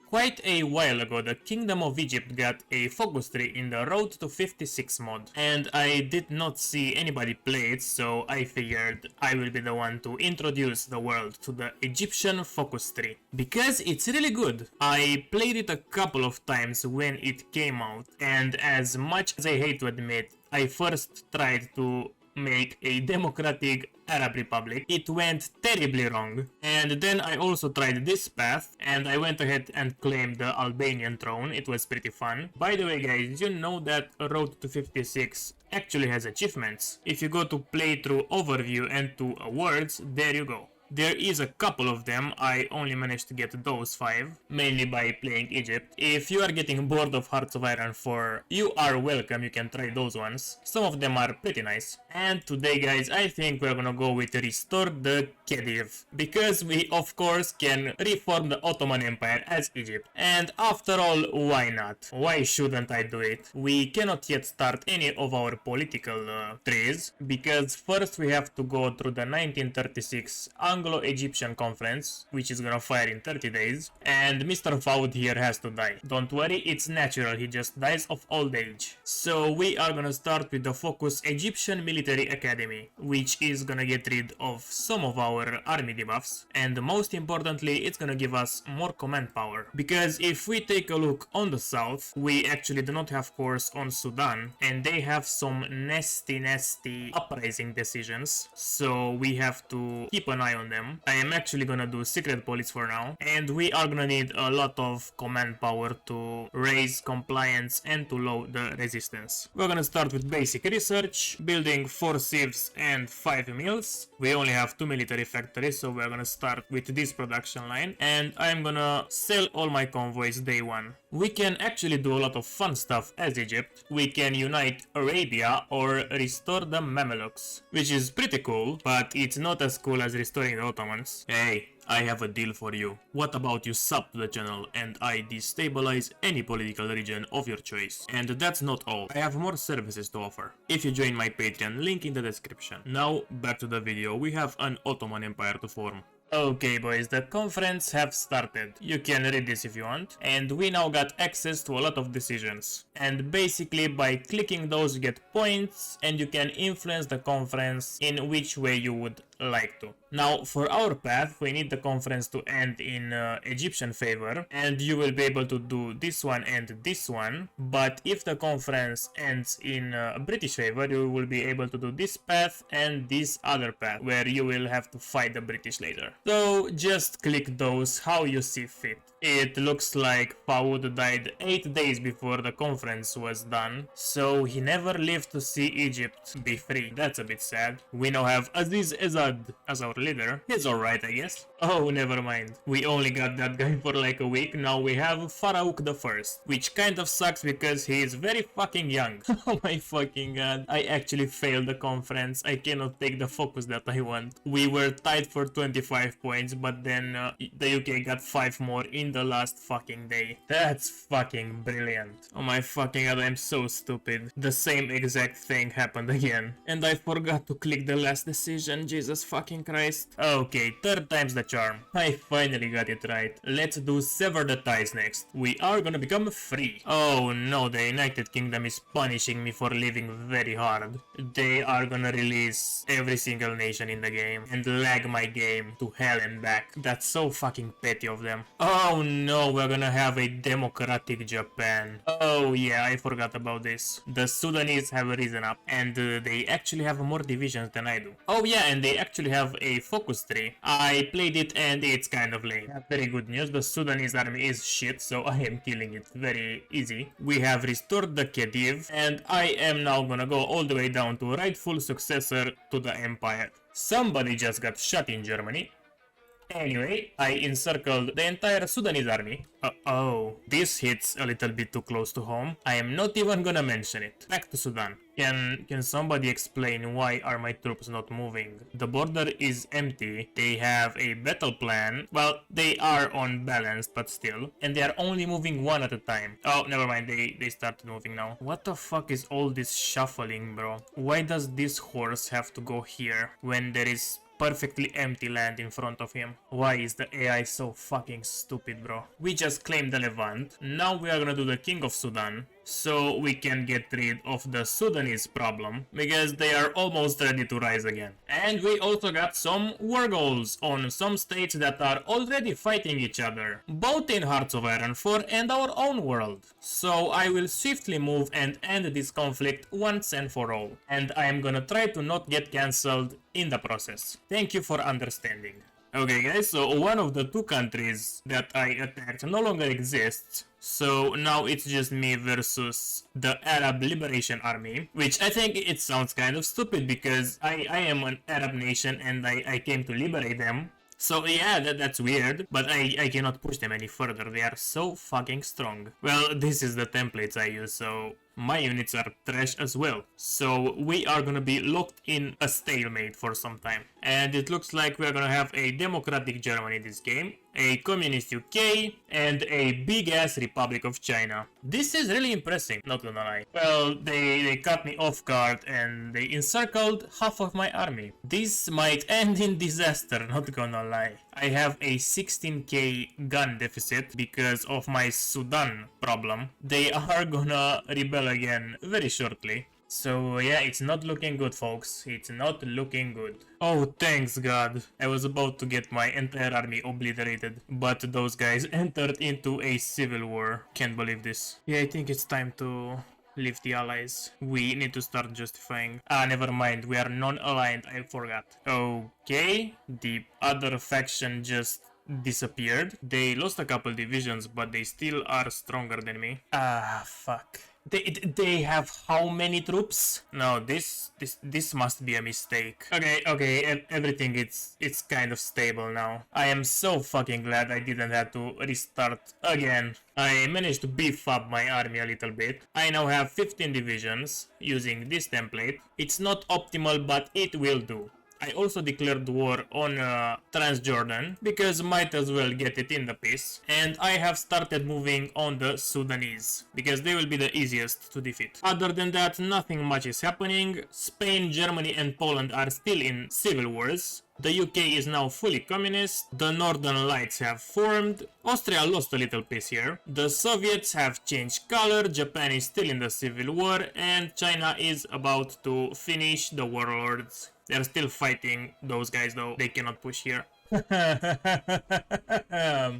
Quite a while ago, the Kingdom of Egypt got a focus tree in the Road to 56 mod, and I did not see anybody play it, so I figured I will be the one to introduce the world to the Egyptian focus tree, because it's really good. I played it a couple of times when it came out, and as much as I hate to admit, I first tried to make a democratic Arab Republic. It went terribly wrong. And then I also tried this path, and I went ahead and claimed the Albanian throne. It was pretty fun. By the way, guys, you know that Road to 56 actually has achievements. If you go to playthrough overview and to awards, there you go. There is a couple of them. I only managed to get those 5, mainly by playing Egypt. If you are getting bored of Hearts of Iron 4, you are welcome, you can try those ones. Some of them are pretty nice. And today, guys, I think we're gonna go with Restore the Khedive, because we of course can reform the Ottoman Empire as Egypt. And after all, why not? Why shouldn't I do it? We cannot yet start any of our political trees, because first we have to go through the 1936 Anglo-Egyptian conference, which is gonna fire in 30 days, and Mr. Fouad here has to die. Don't worry, it's natural, he just dies of old age. So we are gonna start with the Focus Egyptian Military Academy, which is gonna get rid of some of our army debuffs, and most importantly, it's gonna give us more command power. Because if we take a look on the south, we actually do not have course on Sudan, and they have some nasty uprising decisions, so we have to keep an eye on them. I am actually gonna do secret police for now, and we are gonna need a lot of command power to raise compliance and to lower the resistance. We're gonna start with basic research, building 4 sieves and 5 mills. We only have 2 military factories, so we're gonna start with this production line, and I'm gonna sell all my convoys day 1. We can actually do a lot of fun stuff as Egypt. We can unite Arabia or restore the Mamelukes, which is pretty cool, but it's not as cool as restoring the Ottomans. Hey, I have a deal for you. What about you sub to the channel and I destabilize any political region of your choice? And that's not all. I have more services to offer. If you join my Patreon, link in the description. Now, back to the video. We have an Ottoman Empire to form. Okay boys, the conference have started. You can read this if you want. And we now got access to a lot of decisions. And basically by clicking those you get points and you can influence the conference in which way you would like to. Now for our path we need the conference to end in Egyptian favor, and you will be able to do this one and this one, but if the conference ends in British favor you will be able to do this path and this other path where you will have to fight the British later. So just click those how you see fit. It looks like Fouad died 8 days before the conference was done, so he never lived to see Egypt be free. That's a bit sad. We now have Aziz Ezad as our leader. He's alright, I guess. Oh, never mind. We only got that guy for like a week. Now we have Pharaoh the First, which kind of sucks because he is very fucking young. Oh my fucking god. I actually failed the conference. I cannot take the focus that I want. We were tied for 25 points, but then the UK got 5 more in the last fucking day. That's fucking brilliant. Oh my fucking god, I'm so stupid. The same exact thing happened again. And I forgot to click the last decision, Jesus fucking Christ. Okay, 3rd time's the charm. I finally got it right. Let's do Sever the Ties next. We are gonna become free. Oh no, the United Kingdom is punishing me for living very hard. They are gonna release every single nation in the game and lag my game to hell and back. That's so fucking petty of them. Oh no, we're gonna have a democratic Japan. Oh yeah, I forgot about this. The Sudanese have risen up and they actually have more divisions than I do. Oh yeah, and they actually have a focus tree. I played it and it's kind of lame. Very good news, the Sudanese army is shit, so I am killing it very easy. We have restored the Khedive and I am now gonna go all the way down to rightful successor to the empire. Somebody just got shot in Germany. Anyway, I encircled the entire Sudanese army. Oh, this hits a little bit too close to home. I am not even gonna mention it. Back to Sudan. Can somebody explain why are my troops not moving? The border is empty. They have a battle plan. Well, they are on balance, but still. And they are only moving one at a time. Oh, never mind. They started moving now. What the fuck is all this shuffling, bro? Why does this horse have to go here when there is perfectly empty land in front of him. Why is the AI so fucking stupid, bro? We just claimed the Levant. Now we are gonna do the King of Sudan, so we can get rid of the Sudanese problem, because they are almost ready to rise again. And we also got some war goals on some states that are already fighting each other, both in Hearts of Iron 4 and our own world. So I will swiftly move and end this conflict once and for all. And I am gonna try to not get cancelled in the process. Thank you for understanding. Okay guys, so one of the two countries that I attacked no longer exists. So now it's just me versus the Arab Liberation Army, which I think it sounds kind of stupid because I am an Arab nation and I came to liberate them. So yeah, that's weird, but I cannot push them any further. They are so fucking strong. Well, this is the templates I use, so my units are trash as well. So we are gonna be locked in a stalemate for some time. And it looks like we're gonna have a democratic Germany this game, a communist UK, and a big-ass Republic of China. This is really impressive, not gonna lie. Well, they caught me off guard and they encircled half of my army. This might end in disaster, not gonna lie. I have a 16k gun deficit because of my Sudan problem. They are gonna rebel again very shortly. So yeah, it's not looking good, folks. It's not looking good. Oh, thanks God. I was about to get my entire army obliterated, but those guys entered into a civil war. Can't believe this. Yeah, I think it's time to leave the allies. We need to start justifying. Ah, never mind. We are non-aligned. I forgot. Okay. The other faction just disappeared. They lost a couple divisions, but they still are stronger than me. Ah, fuck. They have how many troops? No, this must be a mistake. Okay, everything it's kind of stable now. I am so fucking glad I didn't have to restart again. I managed to beef up my army a little bit. I now have 15 divisions using this template. It's not optimal, but it will do. I also declared war on Transjordan because might as well get it in the piece, and I have started moving on the Sudanese because they will be the easiest to defeat. Other than that, nothing much is happening. Spain, Germany and Poland are still in civil wars. The UK is now fully communist, the Northern Lights have formed, Austria lost a little piece here, the Soviets have changed color, Japan is still in the civil war, and China is about to finish the warlords. They're still fighting those guys though, they cannot push here.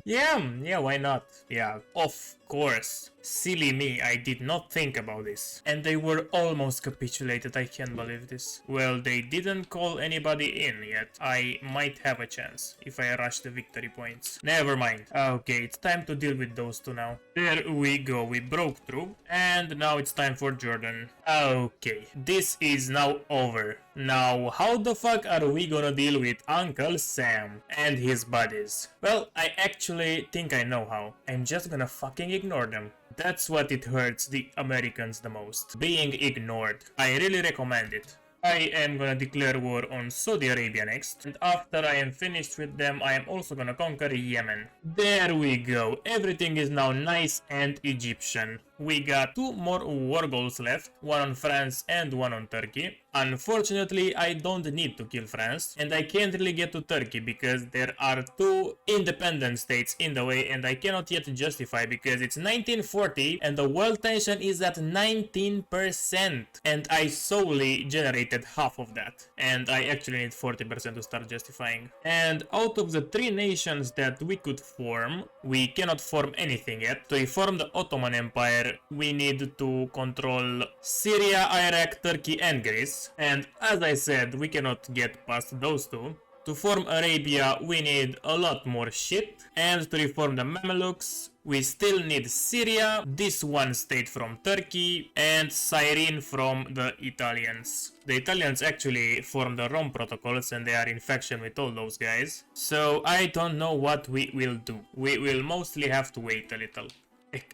Yeah, why not? Yeah, of course. Silly me, I did not think about this. And they were almost capitulated, I can't believe this. Well, they didn't call anybody in yet. I might have a chance if I rush the victory points. Never mind. Okay, it's time to deal with those two now. There we go, we broke through. And now it's time for Jordan. Okay, this is now over. Now, how the fuck are we gonna deal with Uncle Sam and his buddies? Well, I actually think I know how. I'm just gonna fucking ignore them. That's what it hurts the Americans the most. Being ignored. I really recommend it. I am gonna declare war on Saudi Arabia next, and after I am finished with them, I am also gonna conquer Yemen. There we go, everything is now nice and Egyptian. We got 2 more war goals left, one on France and one on Turkey. Unfortunately, I don't need to kill France, and I can't really get to Turkey because there are 2 independent states in the way, and I cannot yet justify because it's 1940 and the world tension is at 19%, and I solely generated half of that, and I actually need 40% to start justifying. And out of the 3 nations that we could form, we cannot form anything yet. To reform the Ottoman Empire, we need to control Syria, Iraq, Turkey and Greece, and as I said, we cannot get past those 2. To form Arabia, we need a lot more shit, and to reform the Mamelukes, we still need Syria, this one state from Turkey, and Cyrene from the Italians. The Italians actually formed the Rome protocols and they are in faction with all those guys, so I don't know what we will do. We will mostly have to wait a little.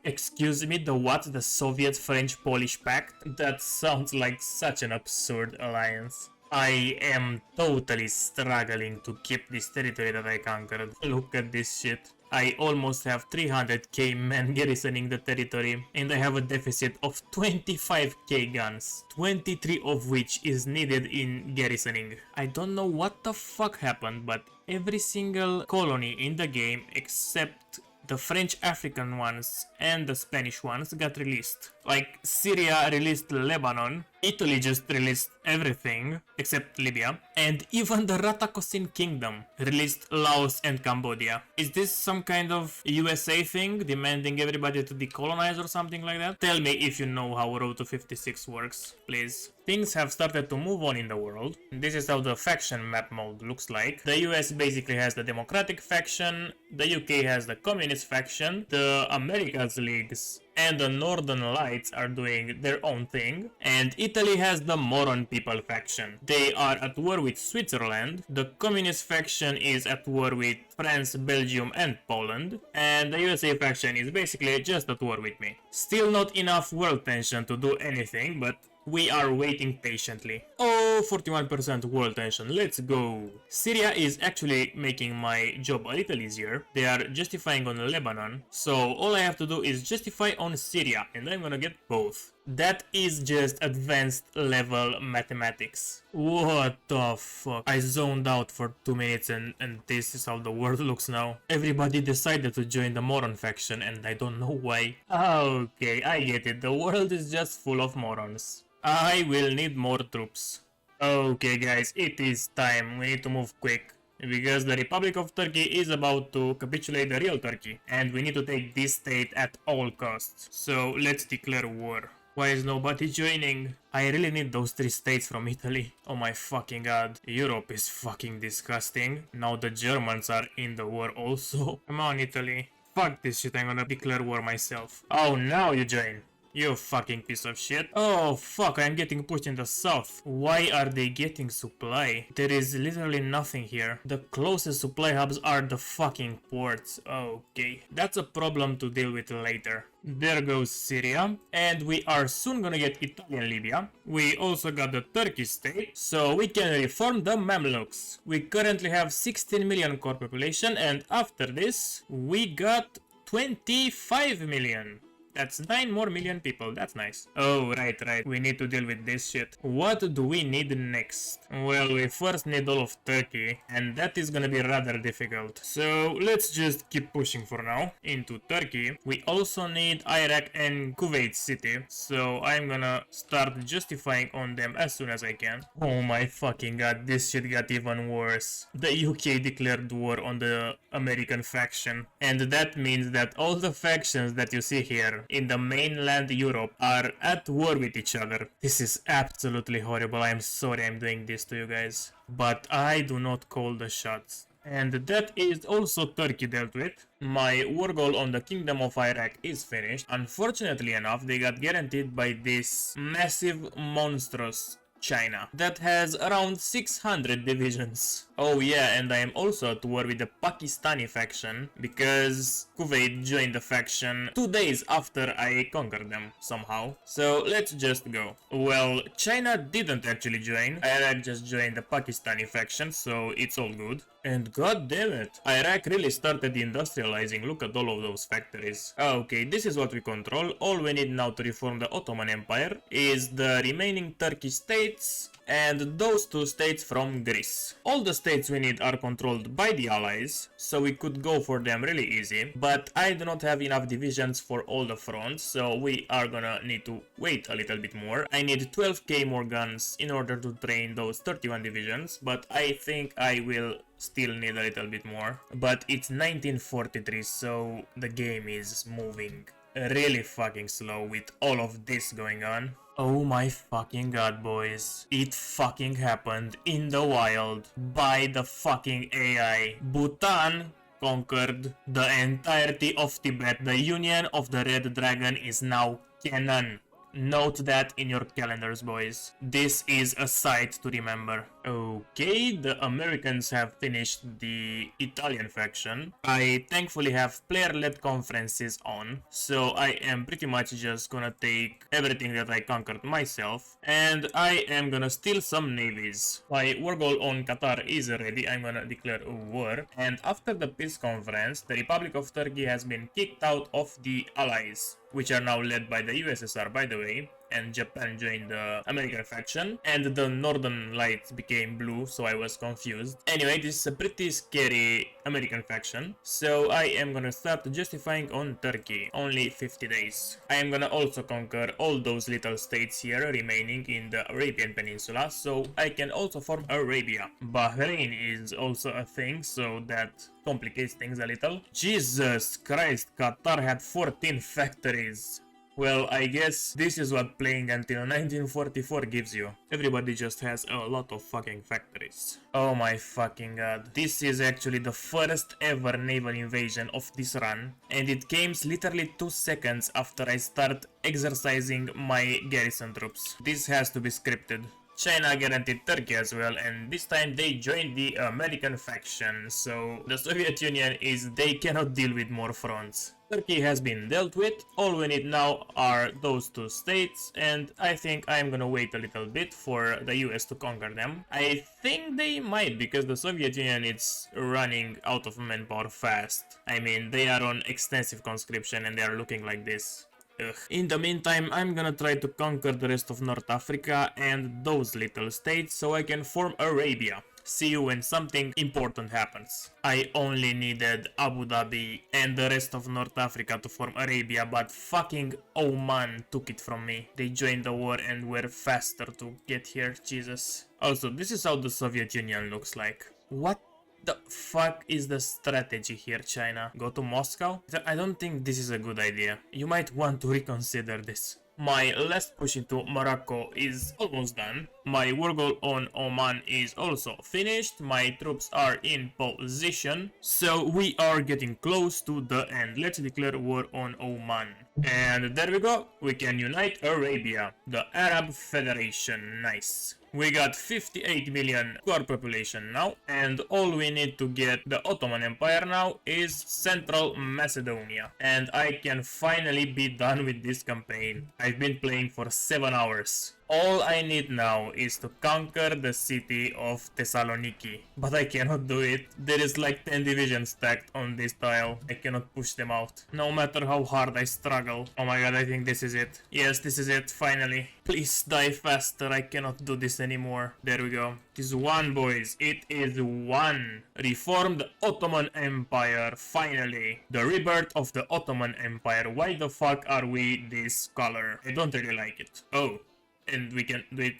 Excuse me, the what? The Soviet-French-Polish Pact? That sounds like such an absurd alliance. I am totally struggling to keep this territory that I conquered. Look at this shit. I almost have 300k men garrisoning the territory, and I have a deficit of 25k guns, 23 of which is needed in garrisoning. I don't know what the fuck happened, but every single colony in the game except the French African ones and the Spanish ones got released. Like, Syria released Lebanon, Italy just released everything except Libya, and even the Ratakosin Kingdom released Laos and Cambodia. Is this some kind of USA thing, demanding everybody to decolonize or something like that? Tell me if you know how Road to 56 works, please. Things have started to move on in the world. This is how the faction map mode looks like. The US basically has the Democratic faction, the UK has the Communist faction, the Americas leagues and the Northern Lights are doing their own thing, and Italy has the Moron People faction. They are at war with Switzerland, the Communist faction is at war with France, Belgium and Poland, and the USA faction is basically just at war with me. Still not enough world tension to do anything, but we are waiting patiently. Oh, 41% world tension, let's go. Syria is actually making my job a little easier. They are justifying on Lebanon, so all I have to do is justify on Syria, and I'm gonna get both. That is just advanced level mathematics. What the fuck? I zoned out for 2 minutes and this is how the world looks now. Everybody decided to join the Moron faction and I don't know why. Okay, I get it. The world is just full of morons. I will need more troops. Okay guys, it is time. We need to move quick. Because the Republic of Turkey is about to capitulate the real Turkey. And we need to take this state at all costs. So let's declare war. Why is nobody joining? I really need those 3 states from Italy. Oh my fucking god. Europe is fucking disgusting. Now the Germans are in the war also. Come on Italy. Fuck this shit, I'm gonna declare war myself. Oh, now you join. You fucking piece of shit. Oh fuck, I'm getting pushed in the south. Why are they getting supply? There is literally nothing here. The closest supply hubs are the fucking ports. Okay, that's a problem to deal with later. There goes Syria, and we are soon gonna get Italian Libya. We also got the Turkish state, so we can reform the Mamluks. We currently have 16 million core population, and after this, we got 25 million. That's 9 more million people, that's nice. Oh, right. We need to deal with this shit. What do we need next? Well, we first need all of Turkey, and that is gonna be rather difficult. So, let's just keep pushing for now into Turkey. We also need Iraq and Kuwait City, so I'm gonna start justifying on them as soon as I can. Oh my fucking god, this shit got even worse. The UK declared war on the American faction, and that means that all the factions that you see here in the mainland Europe are at war with each other. This is absolutely horrible. I'm sorry I'm doing this to you guys, but I do not call the shots. And that is also Turkey dealt with. My war goal on the Kingdom of Iraq is finished. Unfortunately enough, they got guaranteed by this massive, monstrous China that has around 600 divisions. Oh yeah, and I am also at war with the Pakistani faction because Kuwait joined the faction 2 days after I conquered them somehow. So let's just go. Well, China didn't actually join. Iraq just joined the Pakistani faction, so it's all good. And god damn it, Iraq really started industrializing. Look at all of those factories. Okay, this is what we control. All we need now to reform the Ottoman Empire is the remaining Turkish states and those 2 states from Greece. All the states we need are controlled by the allies, so we could go for them really easy, but I do not have enough divisions for all the fronts, so we are gonna need to wait a little bit more. I need 12k more guns in order to train those 31 divisions, but I think I will still need a little bit more. But it's 1943, so the game is moving really fucking slow with all of this going on. Oh my fucking god, boys. It fucking happened in the wild by the fucking AI. Bhutan conquered the entirety of Tibet. The Union of the Red Dragon is now canon. Note that in your calendars, boys. This is a sight to remember. Okay, the Americans have finished the Italian faction. I thankfully have player-led conferences on, so I am pretty much just gonna take everything that I conquered myself, and I am gonna steal some navies. My war goal on Qatar is ready. I'm gonna declare a war, and after the peace conference, the Republic of Turkey has been kicked out of the Allies, which are now led by the USSR, by the way, and Japan joined the American faction, and the northern lights became blue, so I was confused. Anyway, this is a pretty scary American faction, so I am gonna start justifying on Turkey. Only 50 days. I am gonna also conquer all those little states here remaining in the Arabian Peninsula, so I can also form Arabia. Bahrain is also a thing, so that complicates things a little. Jesus Christ, Qatar had 14 factories. Well, I guess this is what playing until 1944 gives you. Everybody just has a lot of fucking factories. Oh my fucking god. This is actually the first ever naval invasion of this run, and it came literally 2 seconds after I start exercising my garrison troops. This has to be scripted. China guaranteed Turkey as well, and this time they joined the American faction, so the Soviet Union they cannot deal with more fronts. Turkey has been dealt with, all we need now are those 2 states, and I think I'm gonna wait a little bit for the US to conquer them. I think they might, because the Soviet Union is running out of manpower fast. I mean, they are on extensive conscription and they are looking like this. Ugh. In the meantime, I'm gonna try to conquer the rest of North Africa and those little states so I can form Arabia. See you when something important happens. I only needed Abu Dhabi and the rest of North Africa to form Arabia, but fucking Oman took it from me. They joined the war and were faster to get here, Jesus. Also, this is how the Soviet Union looks like. What the fuck is the strategy here, China? Go to Moscow? I don't think this is a good idea. You might want to reconsider this. My last push into Morocco is almost done. My war goal on Oman is also finished. My troops are in position. So we are getting close to the end. Let's declare war on Oman. And there we go. We can unite Arabia. The Arab Federation. Nice. We got 58 million core population now, and all we need to get the Ottoman Empire now is Central Macedonia. And I can finally be done with this campaign. I've been playing for 7 hours. All I need now is to conquer the city of Thessaloniki, but I cannot do it. There is like 10 divisions stacked on this tile. I cannot push them out, no matter how hard I struggle. Oh my god, I think this is it. Yes, this is it, finally. Please die faster, I cannot do this anymore. There we go. It is one, boys. It is one. Reform the Ottoman Empire, finally. The rebirth of the Ottoman Empire. Why the fuck are we this color? I don't really like it. Oh. And we can do it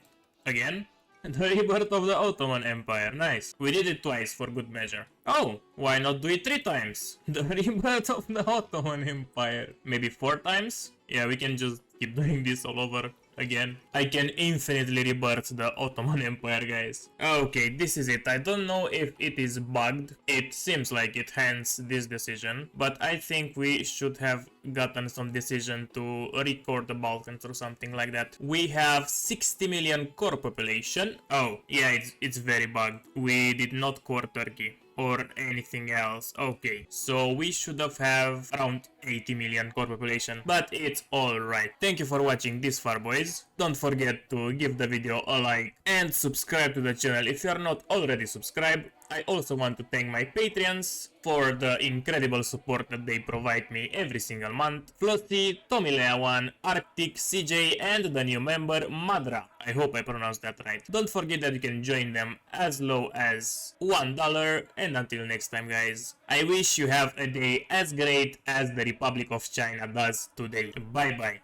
again? The rebirth of the Ottoman Empire, nice. We did it twice for good measure. Oh, why not do it 3 times? The rebirth of the Ottoman Empire. Maybe 4 times? Yeah, we can just keep doing this all over again. I can infinitely rebirth the Ottoman Empire, guys. Okay, this is it. I don't know if it is bugged. It seems like it, hence this decision. But I think we should have gotten some decision to record the Balkans or something like that. We have 60 million core population. Oh, yeah, it's very bugged. We did not core Turkey or anything else. Okay, so we should have around 80 million core population, but it's alright. Thank you for watching this far, boys. Don't forget to give the video a like and subscribe to the channel if you are not already subscribed. I also want to thank my Patreons for the incredible support that they provide me every single month. Flossy, Tommy Leawan, Arctic, CJ, and the new member Madra. I hope I pronounced that right. Don't forget that you can join them as low as $1. And until next time, guys, I wish you have a day as great as the Republic of China does today. Bye bye.